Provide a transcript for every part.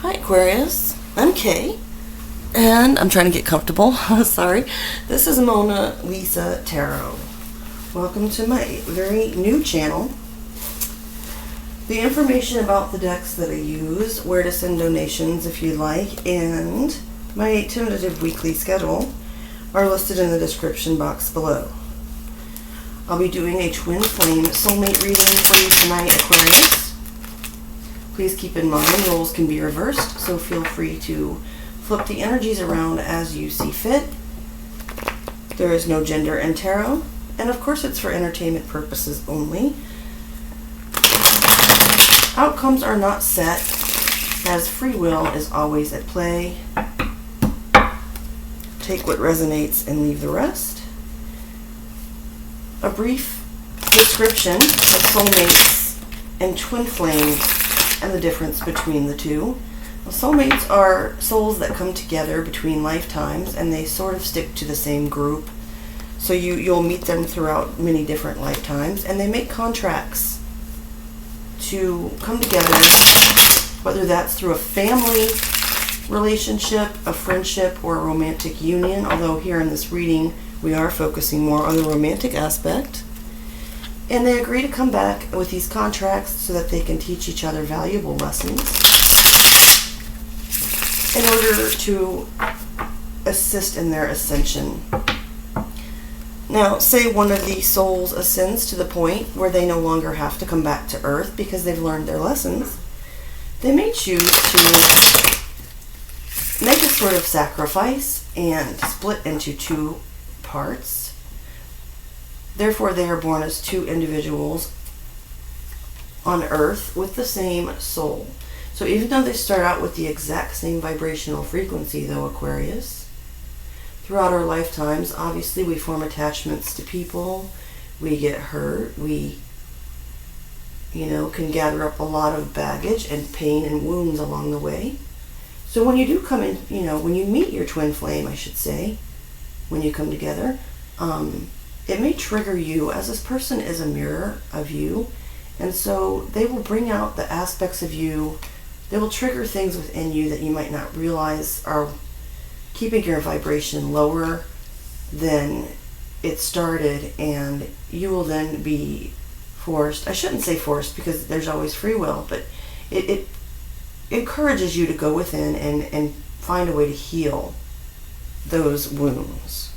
Hi Aquarius, I'm Kay, and I'm trying to get comfortable. Sorry. This is Mona Lisa Tarot. Welcome to my very new channel. The information about the decks that I use, where to send donations if you'd like, and my tentative weekly schedule are listed in the description box below. I'll be doing a twin flame soulmate reading for you tonight, Aquarius. Please keep in mind roles can be reversed, so feel free to flip the energies around as you see fit. There is no gender in tarot, and of course it's for entertainment purposes only. Outcomes are not set, as free will is always at play. Take what resonates and leave the rest. A brief description of soulmates and twin flames and the difference between the two. Soulmates are souls that come together between lifetimes, and they sort of stick to the same group. So you'll meet them throughout many different lifetimes, and they make contracts to come together, whether that's through a family relationship, a friendship, or a romantic union, although here in this reading we are focusing more on the romantic aspect. And they agree to come back with these contracts so that they can teach each other valuable lessons in order to assist in their ascension. Now, say one of these souls ascends to the point where they no longer have to come back to Earth because they've learned their lessons. They may choose to make a sort of sacrifice and split into two parts. Therefore, they are born as two individuals on Earth with the same soul. So even though they start out with the exact same vibrational frequency, though, Aquarius, throughout our lifetimes, obviously we form attachments to people, we get hurt, we, can gather up a lot of baggage and pain and wounds along the way. So when you do come in, when you meet your twin flame, I should say, when you come together, it may trigger you, as this person is a mirror of you, and so they will bring out the aspects of you, they will trigger things within you that you might not realize are keeping your vibration lower than it started, and you will then be forced, I shouldn't say forced because there's always free will, but it encourages you to go within and find a way to heal those wounds.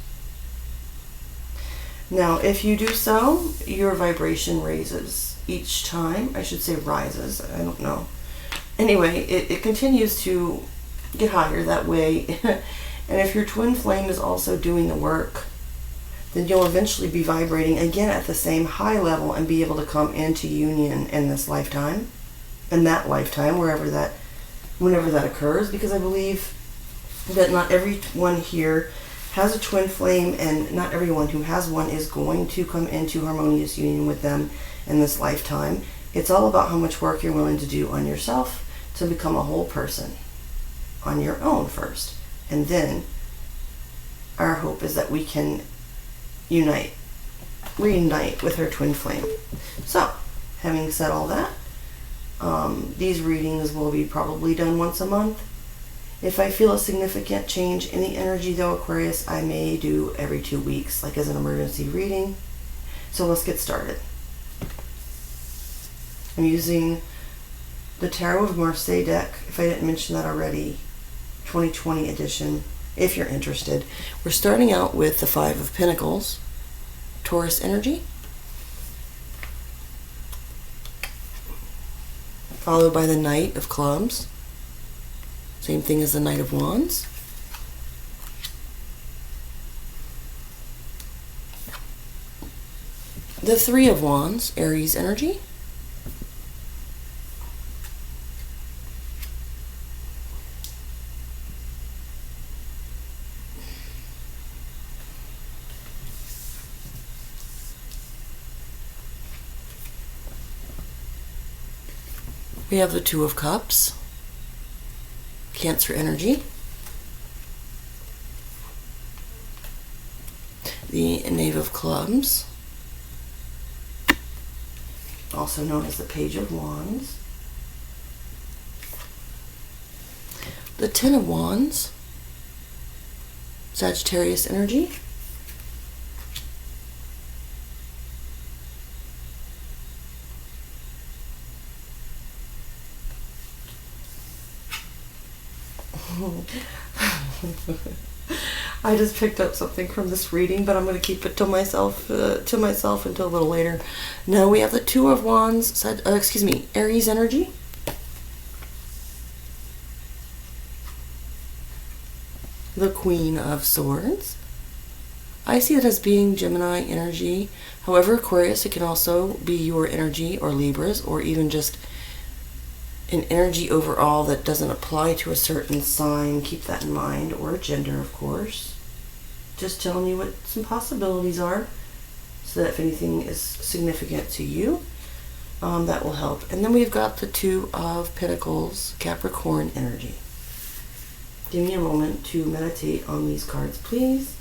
Now, if you do so, your vibration raises each time. I should say rises. I don't know. Anyway, it continues to get higher that way. And if your twin flame is also doing the work, then you'll eventually be vibrating again at the same high level and be able to come into union in this lifetime, in that lifetime, whenever that occurs, because I believe that not everyone here has a twin flame, and not everyone who has one is going to come into harmonious union with them in this lifetime. It's all about how much work you're willing to do on yourself to become a whole person on your own first, and then our hope is that we can reunite with her twin flame. So, having said all that, these readings will be probably done once a month. If I feel a significant change in the energy, though, Aquarius, I may do every 2 weeks, like as an emergency reading. So let's get started. I'm using the Tarot of Marseilles deck, if I didn't mention that already, 2020 edition, if you're interested. We're starting out with the Five of Pentacles, Taurus energy, followed by the Knight of Clubs. Same thing as the Knight of Wands. The Three of Wands, Aries energy. We have the Two of Cups, Cancer energy. The Knave of Clubs, also known as the Page of Wands. the Ten of Wands, Sagittarius energy. I just picked up something from this reading, but I'm going to keep it to myself until a little later. Now we have the Two of Wands, Aries energy. The Queen of Swords. I see it as being Gemini energy. However, Aquarius, it can also be your energy, or Libras, or even just an energy overall that doesn't apply to a certain sign. Keep that in mind, or a gender, of course. Just telling you what some possibilities are, so that if anything is significant to you, that will help. And then we've got the Two of Pentacles, Capricorn energy. Give me a moment to meditate on these cards, please.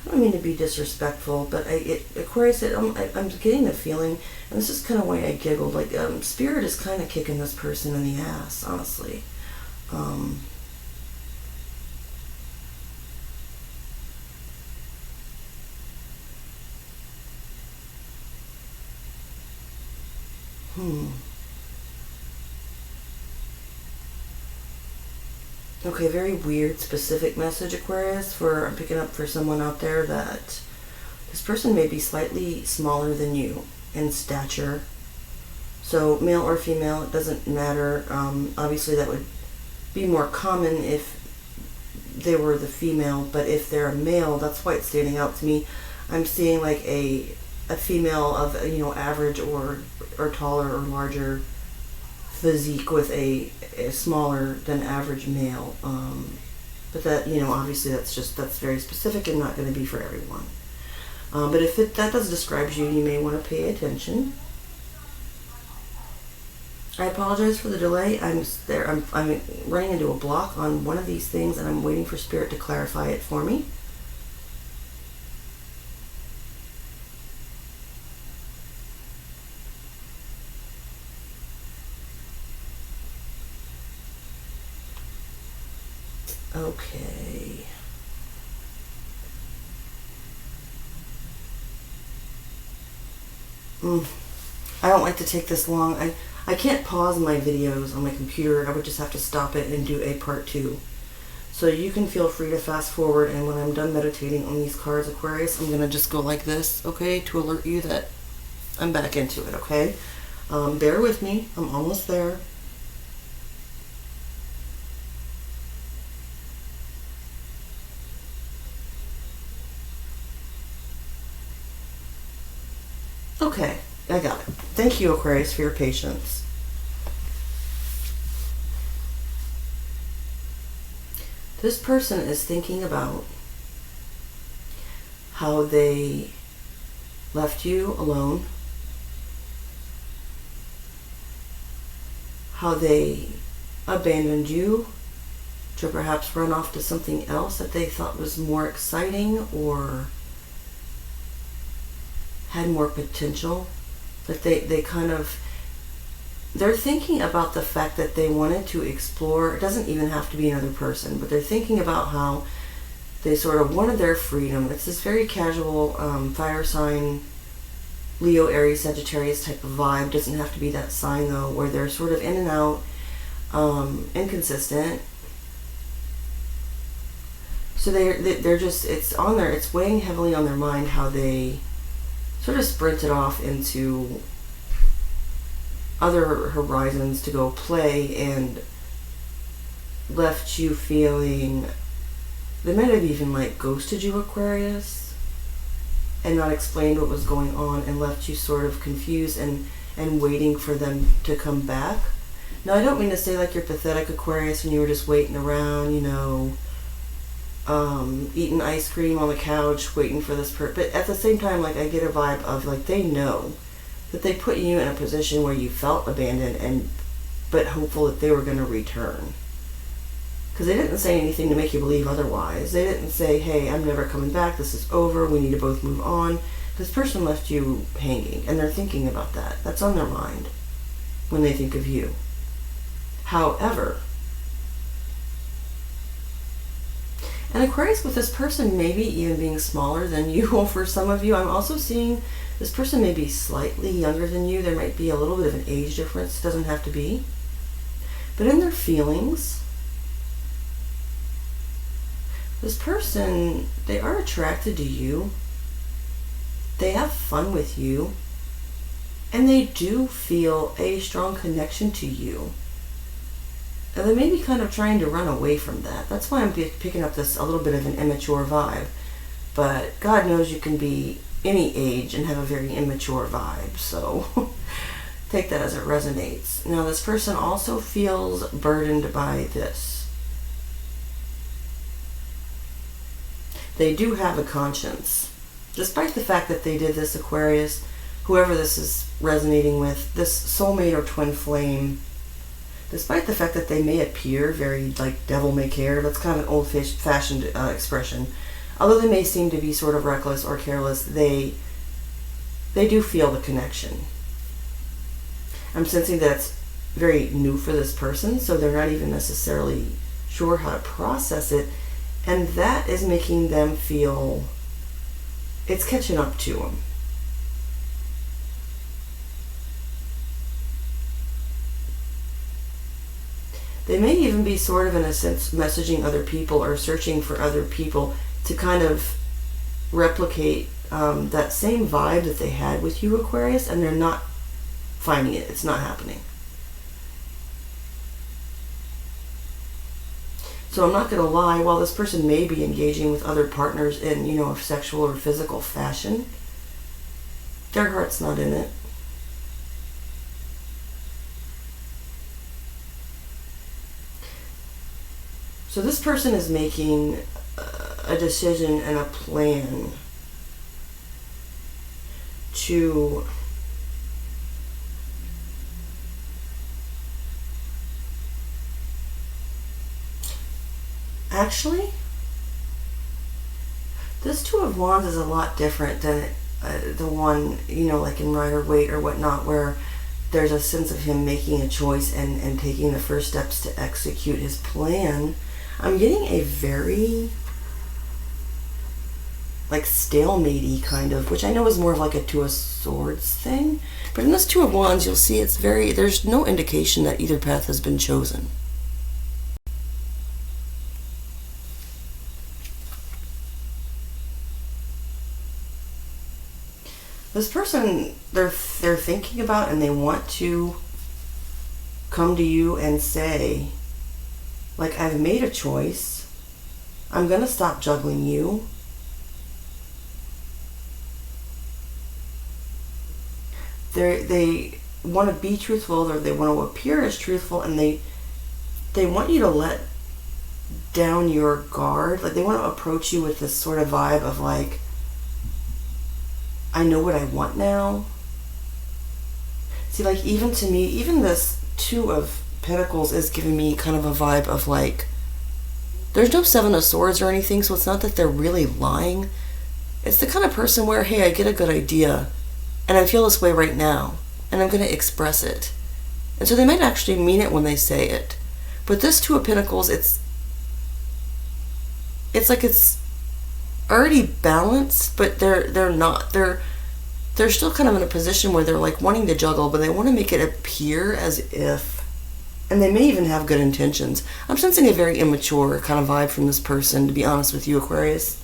I don't mean to be disrespectful, but Aquarius, I'm getting the feeling, and this is kind of why I giggled, like Spirit is kind of kicking this person in the ass, honestly. Okay, very weird, specific message, Aquarius. I'm picking up for someone out there that this person may be slightly smaller than you in stature. So male or female, it doesn't matter. Obviously, that would be more common if they were the female, but if they're a male, that's why it's standing out to me. I'm seeing like a female of average or taller or larger physique with a smaller than average male, but that obviously that's very specific and not going to be for everyone. But if that does describe you, you may want to pay attention. I apologize for the delay. I'm running into a block on one of these things, and I'm waiting for Spirit to clarify it for me. Okay. I don't like to take this long. I can't pause my videos on my computer. I would just have to stop it and do a part 2. So you can feel free to fast forward, and when I'm done meditating on these cards, Aquarius, I'm going to just go like this, okay, to alert you that I'm back into it, okay? Bear with me. I'm almost there. Okay, I got it. Thank you, Aquarius, for your patience. This person is thinking about how they left you alone, how they abandoned you to perhaps run off to something else that they thought was more exciting or had more potential, that they're thinking about the fact that they wanted to explore. It doesn't even have to be another person, but they're thinking about how they sort of wanted their freedom. It's this very casual fire sign, Leo, Aries, Sagittarius type of vibe. Doesn't have to be that sign though, where they're sort of in and out, inconsistent. So they're just, it's weighing heavily on their mind how they sort of sprinted off into other horizons to go play and left you feeling, they might have even like ghosted you, Aquarius, and not explained what was going on and left you sort of confused and waiting for them to come back. Now, I don't mean to say like you're pathetic, Aquarius, and you were just waiting around, eating ice cream on the couch, waiting for this but at the same time, like, I get a vibe of like they know that they put you in a position where you felt abandoned, and but hopeful that they were going to return. Because they didn't say anything to make you believe otherwise. They didn't say, hey, I'm never coming back, this is over, we need to both move on. This person left you hanging, and they're thinking about that. That's on their mind when they think of you. However, and Aquarius, with this person maybe even being smaller than you, or for some of you, I'm also seeing this person may be slightly younger than you. There might be a little bit of an age difference. It doesn't have to be. But in their feelings, this person, they are attracted to you. They have fun with you. And they do feel a strong connection to you. And they may be kind of trying to run away from that. That's why I'm picking up this a little bit of an immature vibe. But God knows you can be any age and have a very immature vibe. So take that as it resonates. Now, this person also feels burdened by this. They do have a conscience. Despite the fact that they did this, Aquarius, whoever this is resonating with, this soulmate or twin flame, despite the fact that they may appear very like devil may care, that's kind of an old-fashioned expression, although they may seem to be sort of reckless or careless, they do feel the connection. I'm sensing that's very new for this person, so they're not even necessarily sure how to process it, and that is making them feel it's catching up to them. They may even be sort of, in a sense, messaging other people or searching for other people to kind of replicate that same vibe that they had with you, Aquarius, and they're not finding it. It's not happening. So I'm not going to lie, while this person may be engaging with other partners in, a sexual or physical fashion, their heart's not in it. So this person is making a decision and a plan to actually, this Two of Wands is a lot different than the one, like in Waite or whatnot, where there's a sense of him making a choice and taking the first steps to execute his plan. I'm getting a very like stalemate-y kind of, which I know is more of like a Two of Swords thing. But in this Two of Wands, you'll see there's no indication that either path has been chosen. This person, they're thinking about and they want to come to you and say, like, I've made a choice. I'm going to stop juggling you. They want to be truthful, or they want to appear as truthful, and they want you to let down your guard. Like, they want to approach you with this sort of vibe of like, I know what I want now. See, like, even to me, even this Two of Pentacles is giving me kind of a vibe of like, there's no Seven of Swords or anything, so it's not that they're really lying. It's the kind of person where, hey, I get a good idea, and I feel this way right now, and I'm going to express it. And so they might actually mean it when they say it. But this Two of Pentacles, it's like it's already balanced, but they're not. They're still kind of in a position where they're like wanting to juggle, but they want to make it appear as if, and they may even have good intentions. I'm sensing a very immature kind of vibe from this person, to be honest with you, Aquarius.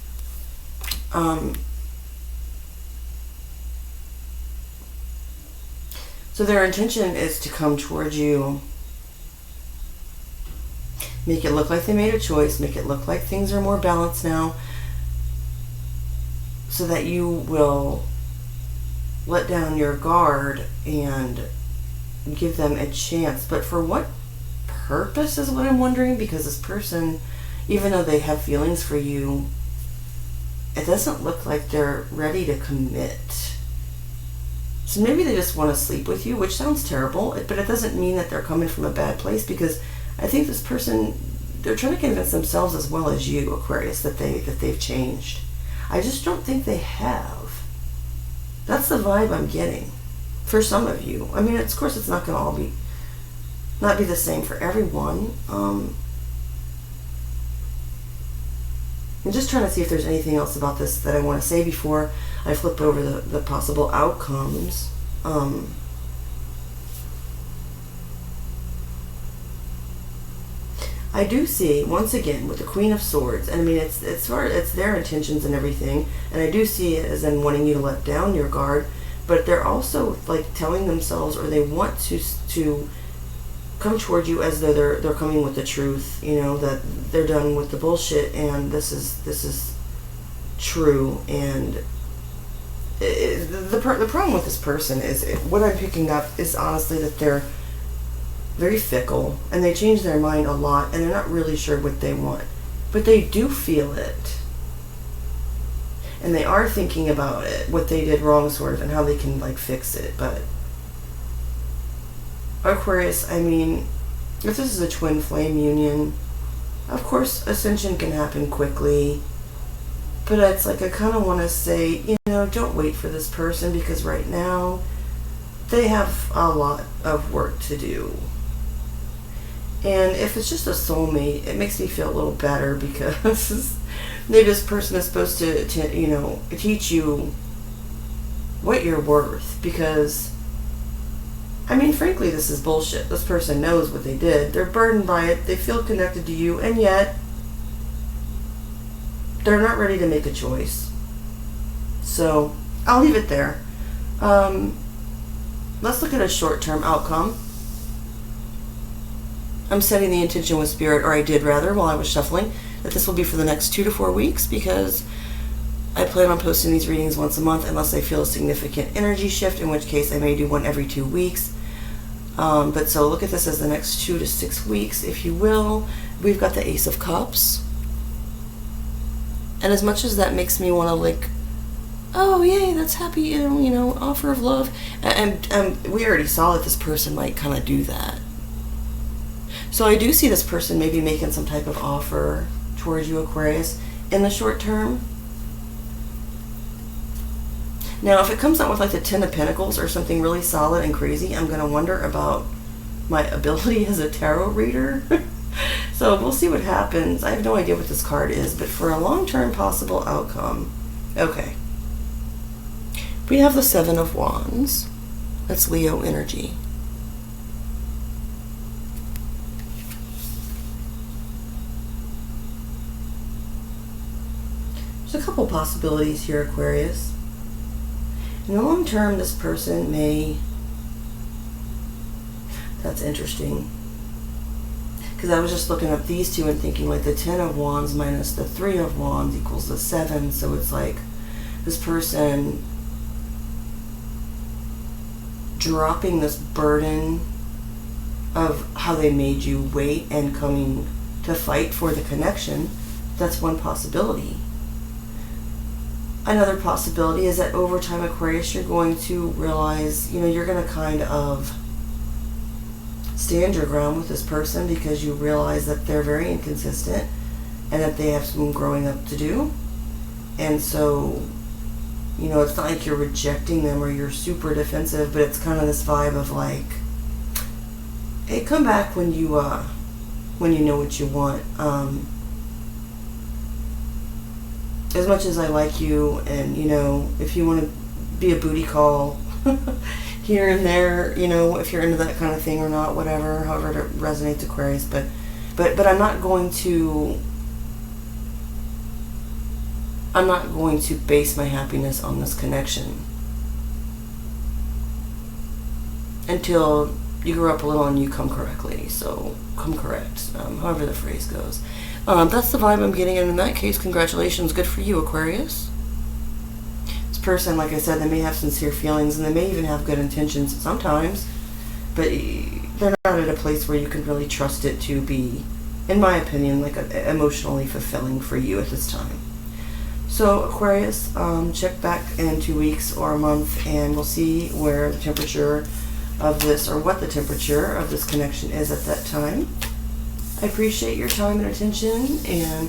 So their intention is to come towards you, make it look like they made a choice, make it look like things are more balanced now, so that you will let down your guard and give them a chance. But for what purpose is what I'm wondering, because this person, even though they have feelings for you, it doesn't look like they're ready to commit. So maybe they just want to sleep with you, which sounds terrible, but it doesn't mean that they're coming from a bad place, because I think this person, they're trying to convince themselves as well as you, Aquarius, that they've changed. I just don't think they have. That's the vibe I'm getting for some of you. I mean, of course, it's not going to all be the same for everyone. I'm just trying to see if there's anything else about this that I want to say before I flip over the possible outcomes. I do see, once again, with the Queen of Swords, and I mean, it's their intentions and everything, and I do see it as in wanting you to let down your guard, but they're also like telling themselves, or they want to come toward you as though they're coming with the truth, you know, that they're done with the bullshit and this is true. And the problem with this person is, what I'm picking up is honestly that they're very fickle and they change their mind a lot and they're not really sure what they want, but they do feel it and they are thinking about it, what they did wrong sort of, and how they can like fix it. But Aquarius, I mean, if this is a twin flame union, of course ascension can happen quickly, but it's like I kind of want to say, you know, don't wait for this person, because right now they have a lot of work to do. And if it's just a soulmate, it makes me feel a little better, because maybe this person is supposed to you know, teach you what you're worth. Because I mean, frankly, this is bullshit. This person knows what they did. They're burdened by it. They feel connected to you, and yet they're not ready to make a choice. So I'll leave it there. Let's look at a short-term outcome. I'm setting the intention with Spirit, or I did rather, while I was shuffling, that this will be for the next 2 to 4 weeks, because I plan on posting these readings once a month unless I feel a significant energy shift, in which case I may do one every 2 weeks. But so look at this as the next 2 to 6 weeks, if you will. We've got the Ace of Cups. And as much as that makes me want to like, oh yay, that's happy, you know, offer of love. And we already saw that this person might kind of do that. So I do see this person maybe making some type of offer towards you, Aquarius, in the short term. Now, if it comes out with like the Ten of Pentacles or something really solid and crazy, I'm going to wonder about my ability as a tarot reader. So we'll see what happens. I have no idea what this card is, but for a long-term possible outcome. Okay. We have the Seven of Wands. That's Leo energy. There's a couple possibilities here, Aquarius. In the long term, this person may... That's interesting. Because I was just looking up these two and thinking like the Ten of Wands minus the Three of Wands equals the 7. So it's like this person dropping this burden of how they made you wait and coming to fight for the connection. That's one possibility. Another possibility is that over time, Aquarius, you're going to realize, you know, you're going to kind of stand your ground with this person, because you realize that they're very inconsistent and that they have some growing up to do. And so, you know, it's not like you're rejecting them or you're super defensive, but it's kind of this vibe of like, hey, come back when you know what you want. As much as I like you, and you know, if you want to be a booty call here and there, you know, if you're into that kind of thing or not, whatever, however it resonates, Aquarius, but I'm not going to base my happiness on this connection until you grow up a little and you come correctly. So come correct, however the phrase goes. That's the vibe I'm getting, and in that case, congratulations, good for you, Aquarius. This person, like I said, they may have sincere feelings, and they may even have good intentions sometimes, but they're not at a place where you can really trust it to be, in my opinion, like emotionally fulfilling for you at this time. So Aquarius, check back in 2 weeks or a month and we'll see where the temperature of this, or what the temperature of this connection is at that time. I appreciate your time and attention, and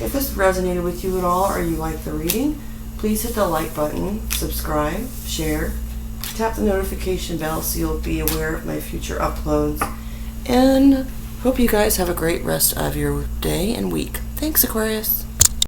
if this resonated with you at all or you like the reading, please hit the like button, subscribe, share, tap the notification bell so you'll be aware of my future uploads, and hope you guys have a great rest of your day and week. Thanks, Aquarius.